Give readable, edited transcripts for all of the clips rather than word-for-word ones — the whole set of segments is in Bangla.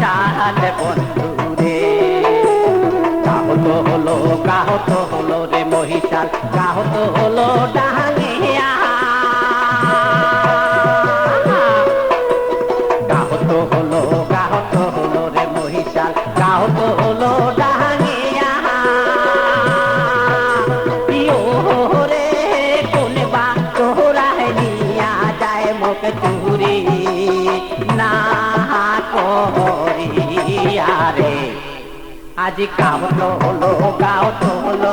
মহিষাল বন্ধু রে। কাহত হলো রে মহিষাল, কাহত হলো ডাঙ্গিয়া, কাহত হলো রে মহিষাল, কাহত হলো ডাঙ্গিয়া। প্রিয় রে কোন বা তোরায় নিয়া যায় মুখ চুরি না করিয়া রে। আজ কাহত হলো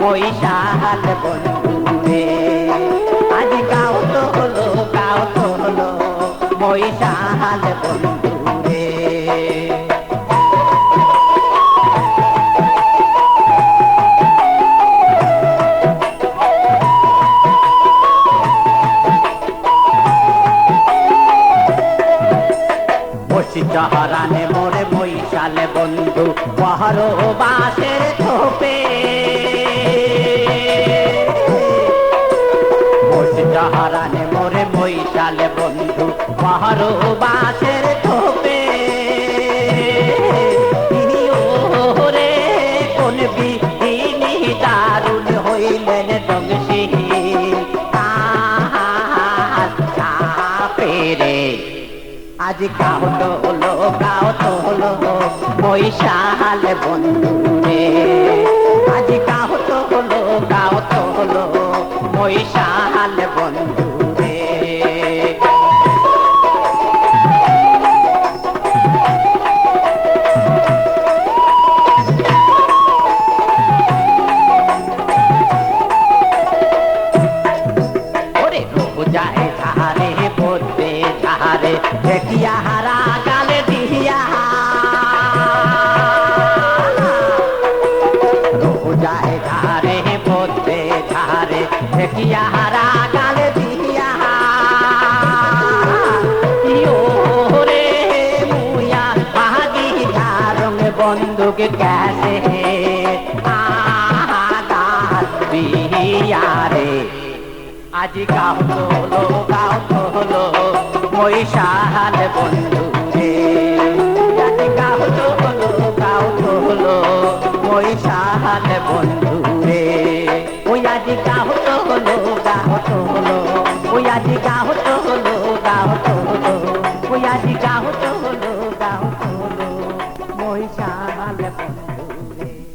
মহিষাল বন্ধু রে। আজ কাহত হলো মহিষাল বন্ধু রে। চহরানে মোরে মহিষাল বন্ধু পহরো বাসের থোপে। চহরানে মোরে মহিষাল বন্ধু পহরো বাসের থোপে। রে কোন বিধিনি দারুণ হইলেন দংশী রে। আজ কাহত হলো মহিষাল বন্ধু রে। আজ কাহত হলো মহিষাল বন্ধু রে। ওরে রোজায় ধারে পড়তে ধারে দেখিয়া হারা গালে দিয়া। রোজায় ধারে পড়তে ধারে দেখিয়া হারা গালে দিয়া। রে মুয়া বাহাগি ধারং বন্দুক ক্যাসে বিয়া রে। আজ কাহত হলো মহিষাল বন্ধু রে। আজ কাহত হলো মহিষাল বন্ধু রে। ওই আজ কাহত হলো ওই আজ কাহত হলো ওই আজ কাহত হলো মহিষাল বন্ধু।